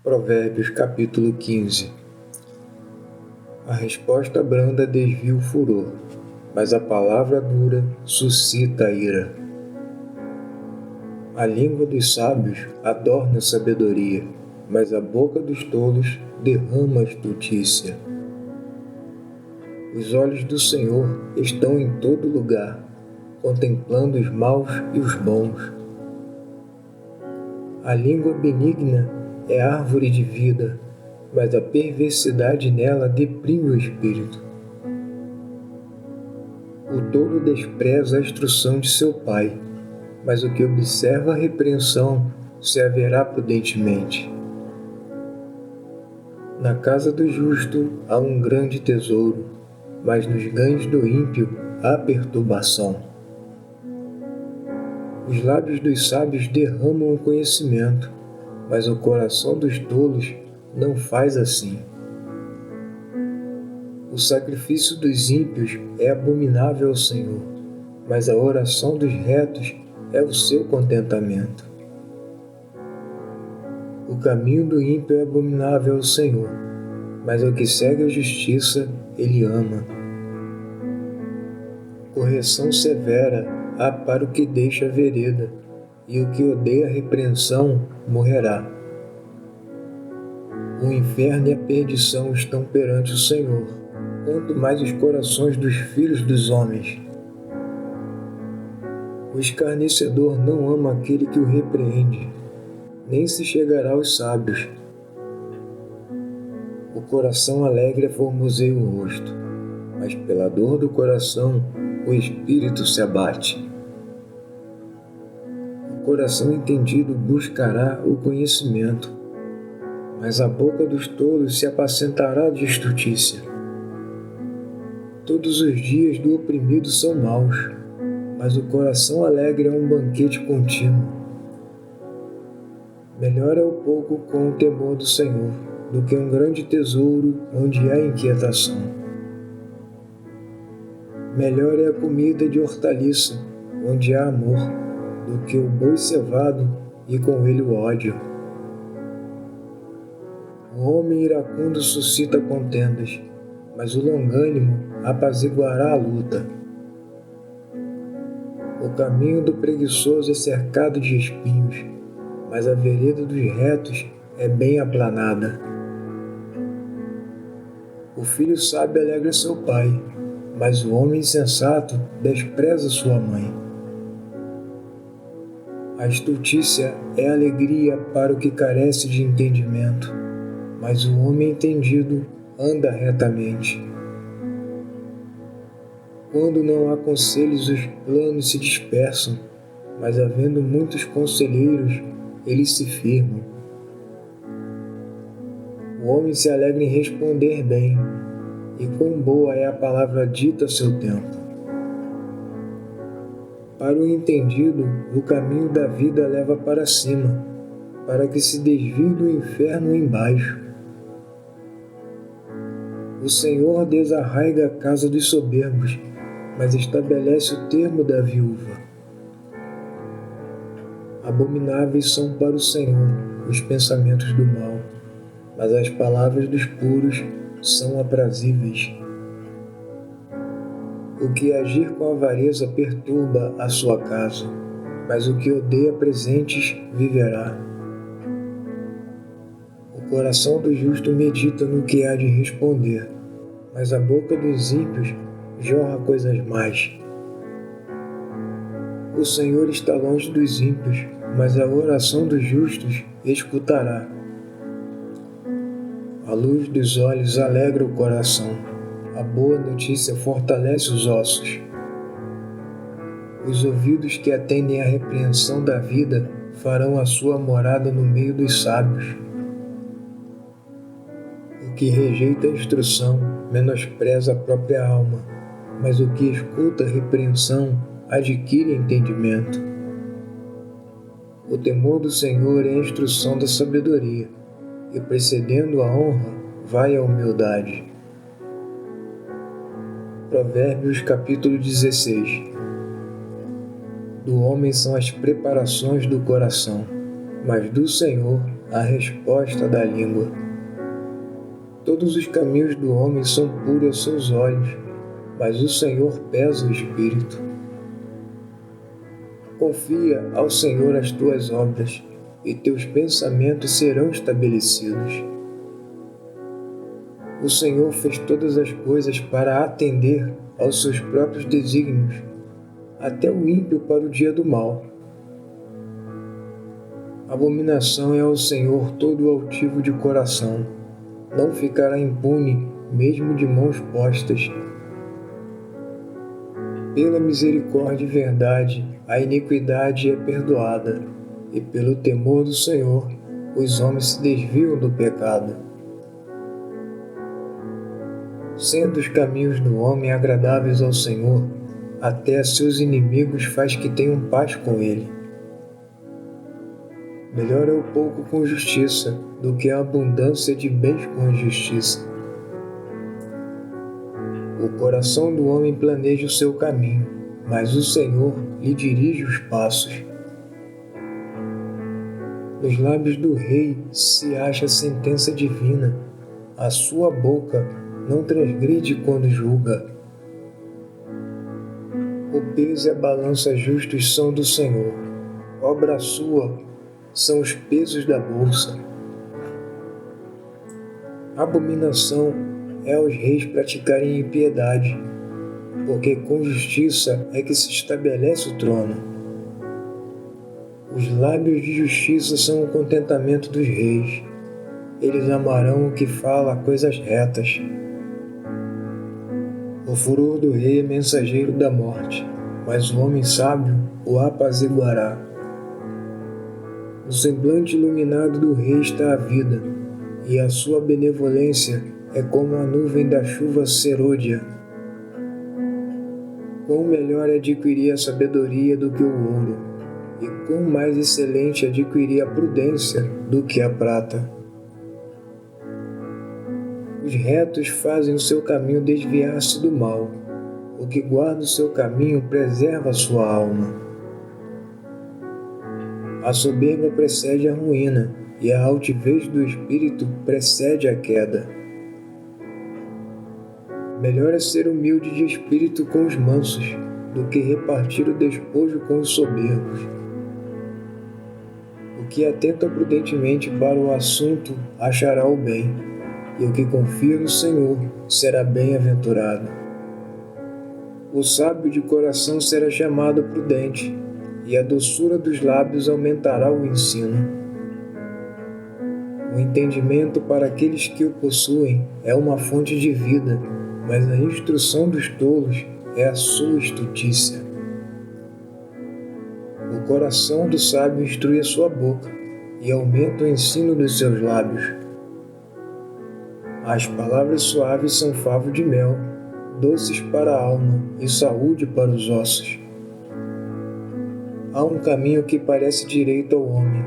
Provérbios capítulo 15. A resposta branda desvia o furor, mas a palavra dura suscita a ira. A língua dos sábios adorna a sabedoria, mas a boca dos tolos derrama a estultícia. Os olhos do Senhor estão em todo lugar, contemplando os maus e os bons. A língua benigna é árvore de vida, mas a perversidade nela deprime o espírito. O tolo despreza a instrução de seu pai, mas o que observa a repreensão se haverá prudentemente. Na casa do justo há um grande tesouro, mas nos ganhos do ímpio há perturbação. Os lábios dos sábios derramam o conhecimento, mas o coração dos tolos não faz assim. O sacrifício dos ímpios é abominável ao Senhor, mas a oração dos retos é o seu contentamento. O caminho do ímpio é abominável ao Senhor, mas ao que segue a justiça ele ama. Correção severa há para o que deixa a vereda, e o que odeia a repreensão morrerá. O inferno e a perdição estão perante o Senhor, quanto mais os corações dos filhos dos homens. O escarnecedor não ama aquele que o repreende, nem se chegará aos sábios. O coração alegre formoseia o rosto, mas pela dor do coração o espírito se abate. O coração entendido buscará o conhecimento, mas a boca dos tolos se apacentará de estultícia. Todos os dias do oprimido são maus, mas o coração alegre é um banquete contínuo. Melhor é o pouco com o temor do Senhor do que um grande tesouro onde há inquietação. Melhor é a comida de hortaliça onde há amor do que o boi cevado e com ele o ódio. O homem iracundo suscita contendas, mas o longânimo apaziguará a luta. O caminho do preguiçoso é cercado de espinhos, mas a vereda dos retos é bem aplanada. O filho sábio alegra seu pai, mas o homem insensato despreza sua mãe. A estultícia é alegria para o que carece de entendimento, mas o homem entendido anda retamente. Quando não há conselhos, os planos se dispersam, mas havendo muitos conselheiros, eles se firmam. O homem se alegra em responder bem, e quão boa é a palavra dita a seu tempo. Para o entendido, o caminho da vida leva para cima, para que se desvie do inferno embaixo. O Senhor desarraiga a casa dos soberbos, mas estabelece o termo da viúva. Abomináveis são para o Senhor os pensamentos do mal, mas as palavras dos puros são aprazíveis. O que agir com avareza perturba a sua casa, mas o que odeia presentes viverá. O coração do justo medita no que há de responder, mas a boca dos ímpios jorra coisas más. O Senhor está longe dos ímpios, mas a oração dos justos escutará. A luz dos olhos alegra o coração, a boa notícia fortalece os ossos. Os ouvidos que atendem à repreensão da vida farão a sua morada no meio dos sábios. O que rejeita a instrução menospreza a própria alma, mas o que escuta a repreensão adquire entendimento. O temor do Senhor é a instrução da sabedoria, e precedendo a honra vai a humildade. Provérbios capítulo 16. Do homem são as preparações do coração, mas do Senhor a resposta da língua. Todos os caminhos do homem são puros aos seus olhos, mas o Senhor pesa o espírito. Confia ao Senhor as tuas obras, e teus pensamentos serão estabelecidos. O Senhor fez todas as coisas para atender aos seus próprios desígnios, até o ímpio para o dia do mal. Abominação é ao Senhor todo altivo de coração, não ficará impune, mesmo de mãos postas. Pela misericórdia e verdade, a iniquidade é perdoada, e pelo temor do Senhor, os homens se desviam do pecado. Sendo os caminhos do homem agradáveis ao Senhor, até a seus inimigos faz que tenham paz com ele. Melhor é o pouco com justiça do que a abundância de bens com injustiça. O coração do homem planeja o seu caminho, mas o Senhor lhe dirige os passos. Nos lábios do rei se acha a sentença divina, a sua boca não transgride quando julga. O peso e a balança justos são do Senhor, obra sua são os pesos da bolsa. Abominação é aos reis praticarem impiedade, porque com justiça é que se estabelece o trono. Os lábios de justiça são o contentamento dos reis. Eles amarão o que fala coisas retas. O furor do rei é mensageiro da morte, mas o homem sábio o apaziguará. No semblante iluminado do rei está a vida, e a sua benevolência é como a nuvem da chuva serôdia. Quão melhor é adquirir a sabedoria do que o ouro, e quão mais excelente adquirir a prudência do que a prata. Os retos fazem o seu caminho desviar-se do mal. O que guarda o seu caminho preserva a sua alma. A soberba precede a ruína, e a altivez do espírito precede a queda. Melhor é ser humilde de espírito com os mansos, do que repartir o despojo com os soberbos. O que atenta prudentemente para o assunto achará o bem, e o que confia no Senhor será bem-aventurado. O sábio de coração será chamado prudente, e a doçura dos lábios aumentará o ensino. O entendimento para aqueles que o possuem é uma fonte de vida, mas a instrução dos tolos é a sua estutícia. O coração do sábio instrui a sua boca, e aumenta o ensino dos seus lábios. As palavras suaves são favo de mel, doces para a alma e saúde para os ossos. Há um caminho que parece direito ao homem,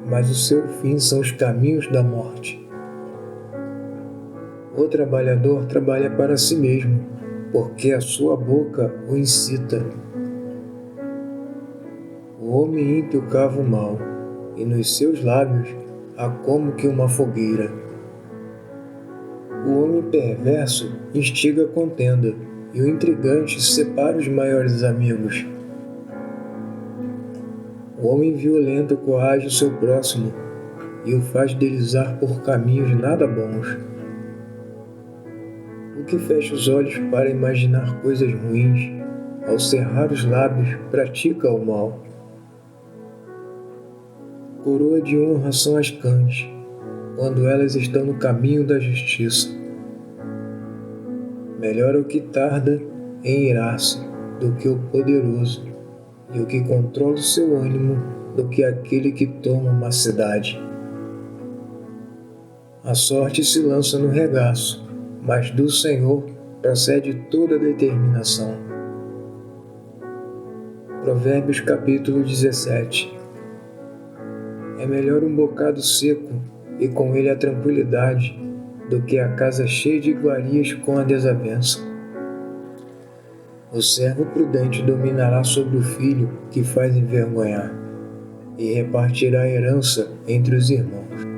mas o seu fim são os caminhos da morte. O trabalhador trabalha para si mesmo, porque a sua boca o incita. O homem ímpio cava o mal, e nos seus lábios há como que uma fogueira. O homem perverso instiga a contenda, e o intrigante separa os maiores amigos. O homem violento coage o seu próximo, e o faz deslizar por caminhos nada bons. O que fecha os olhos para imaginar coisas ruins, ao cerrar os lábios pratica o mal. Coroa de honra são as cães, quando elas estão no caminho da justiça. Melhor é o que tarda em irar-se do que o poderoso, e o que controla o seu ânimo do que aquele que toma uma cidade. A sorte se lança no regaço, mas do Senhor procede toda determinação. Provérbios capítulo 17. É melhor um bocado seco e com ele a tranquilidade, do que a casa cheia de iguarias com a desavença. O servo prudente dominará sobre o filho que faz envergonhar, e repartirá a herança entre os irmãos.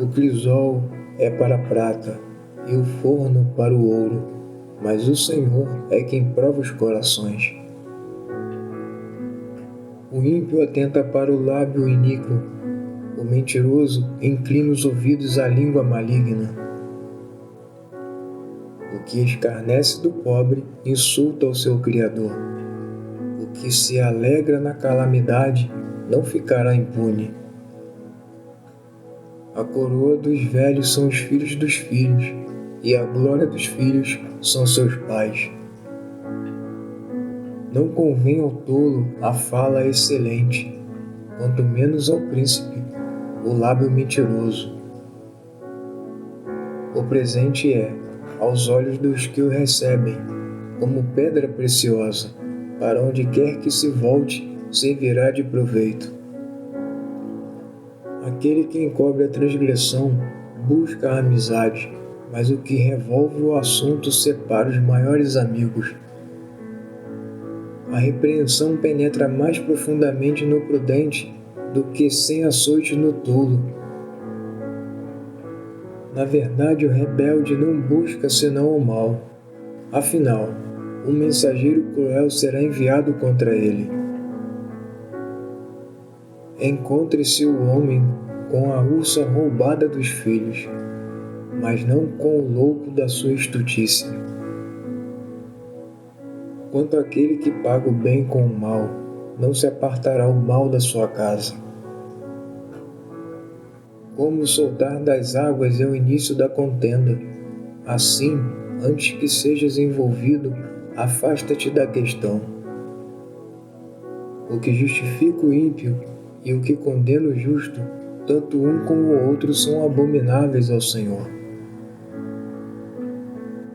O crisol é para a prata e o forno para o ouro, mas o Senhor é quem prova os corações. O ímpio atenta para o lábio iníquo, o mentiroso inclina os ouvidos à língua maligna. O que escarnece do pobre insulta o seu Criador. O que se alegra na calamidade não ficará impune. A coroa dos velhos são os filhos dos filhos, e a glória dos filhos são seus pais. Não convém ao tolo a fala excelente, quanto menos ao príncipe o lábio mentiroso. O presente é, aos olhos dos que o recebem, como pedra preciosa, para onde quer que se volte, servirá de proveito. Aquele que encobre a transgressão busca a amizade, mas o que revolve o assunto separa os maiores amigos. A repreensão penetra mais profundamente no prudente do que 100 açoites no tolo. Na verdade, o rebelde não busca senão o mal. Afinal, um mensageiro cruel será enviado contra ele. Encontre-se o homem com a ursa roubada dos filhos, mas não com o louco da sua estutícia. Quanto àquele que paga o bem com o mal, não se apartará o mal da sua casa. Como o soltar das águas é o início da contenda, assim, antes que sejas envolvido, afasta-te da questão. O que justifica o ímpio e o que condena o justo, tanto um como o outro são abomináveis ao Senhor.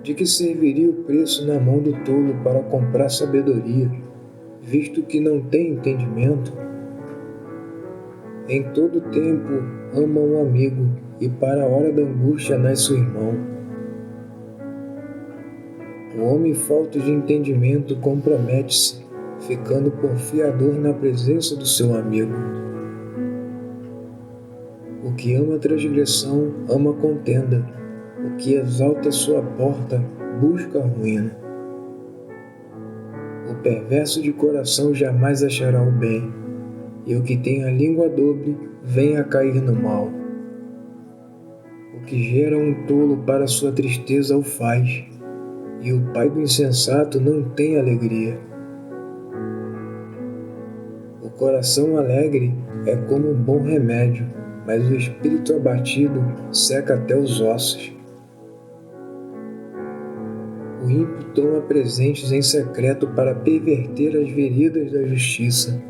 De que serviria o preço na mão do tolo para comprar sabedoria, visto que não tem entendimento? Em todo tempo ama um amigo, e para a hora da angústia nasce o irmão. O homem falto de entendimento compromete-se, ficando por fiador na presença do seu amigo. O que ama a transgressão ama a contenda, o que exalta sua porta busca a ruína. O perverso de coração jamais achará o bem, e o que tem a língua dobre vem a cair no mal. O que gera um tolo para sua tristeza o faz, e o pai do insensato não tem alegria. O coração alegre é como um bom remédio, mas o espírito abatido seca até os ossos. O ímpio toma presentes em secreto para perverter as veredas da justiça.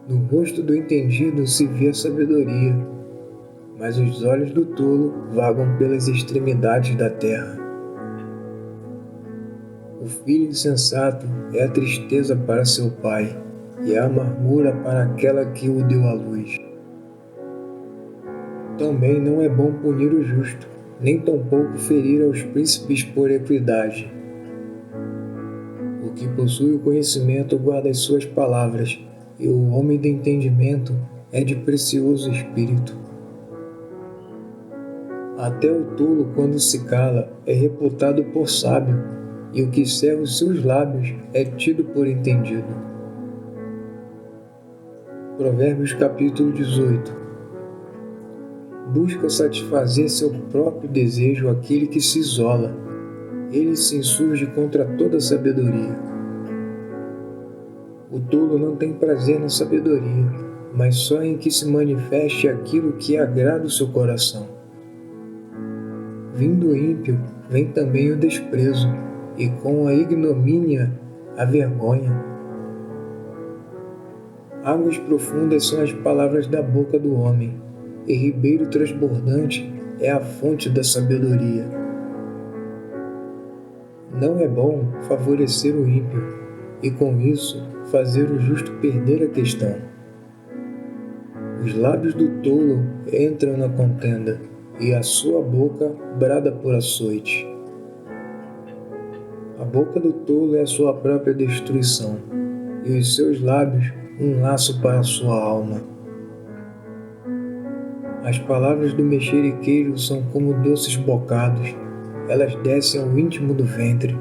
No rosto do entendido se vê a sabedoria, mas os olhos do tolo vagam pelas extremidades da terra. O filho insensato é a tristeza para seu pai, e a amargura para aquela que o deu à luz. Também não é bom punir o justo, nem tampouco ferir aos príncipes por equidade. O que possui o conhecimento guarda as suas palavras, e o homem de entendimento é de precioso espírito. Até o tolo, quando se cala, é reputado por sábio, e o que cerra os seus lábios é tido por entendido. Provérbios capítulo 18. Busca satisfazer seu próprio desejo aquele que se isola. Ele se insurge contra toda sabedoria. O tolo não tem prazer na sabedoria, mas só em que se manifeste aquilo que agrada o seu coração. Vindo o ímpio, vem também o desprezo, e com a ignomínia, a vergonha. Águas profundas são as palavras da boca do homem, e ribeiro transbordante é a fonte da sabedoria. Não é bom favorecer o ímpio, e com isso fazer o justo perder a questão. Os lábios do tolo entram na contenda, e a sua boca brada por açoite. A boca do tolo é a sua própria destruição, e os seus lábios um laço para a sua alma. As palavras do mexeriqueiro são como doces bocados, elas descem ao íntimo do ventre.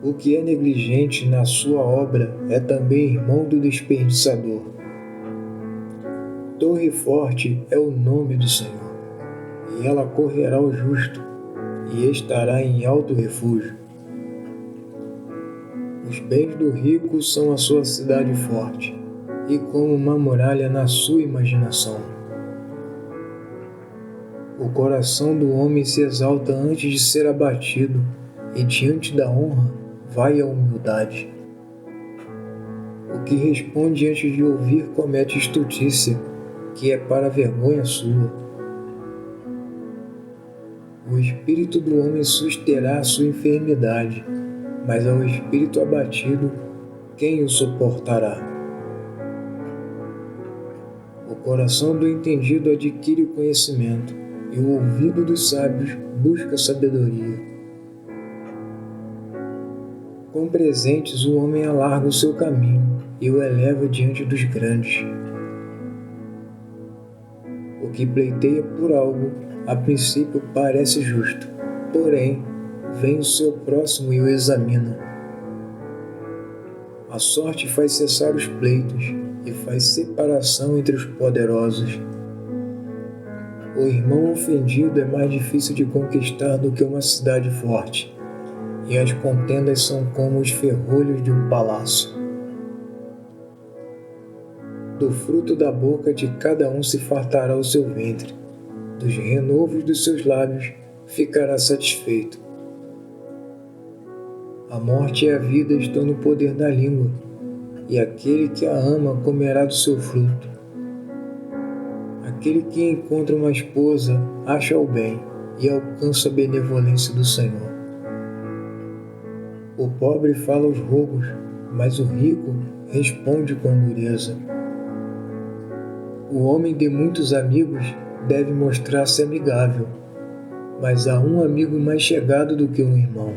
O que é negligente na sua obra é também irmão do desperdiçador. Torre forte é o nome do Senhor, e ela correrá ao justo, e estará em alto refúgio. Os bens do rico são a sua cidade forte, e como uma muralha na sua imaginação. O coração do homem se exalta antes de ser abatido, e diante da honra vai a humildade. O que responde antes de ouvir comete estultícia, que é para a vergonha sua. O espírito do homem susterá a sua enfermidade, mas ao espírito abatido, quem o suportará? O coração do entendido adquire o conhecimento, e o ouvido dos sábios busca sabedoria. Com presentes o homem alarga o seu caminho e o eleva diante dos grandes. O que pleiteia por algo, a princípio parece justo, porém, vem o seu próximo e o examina. A sorte faz cessar os pleitos e faz separação entre os poderosos. O irmão ofendido é mais difícil de conquistar do que uma cidade forte, e as contendas são como os ferrolhos de um palácio. Do fruto da boca de cada um se fartará o seu ventre, dos renovos dos seus lábios ficará satisfeito. A morte e a vida estão no poder da língua, e aquele que a ama comerá do seu fruto. Aquele que encontra uma esposa acha o bem e alcança a benevolência do Senhor. O pobre fala aos rogos, mas o rico responde com dureza. O homem de muitos amigos deve mostrar-se amigável, mas há um amigo mais chegado do que um irmão.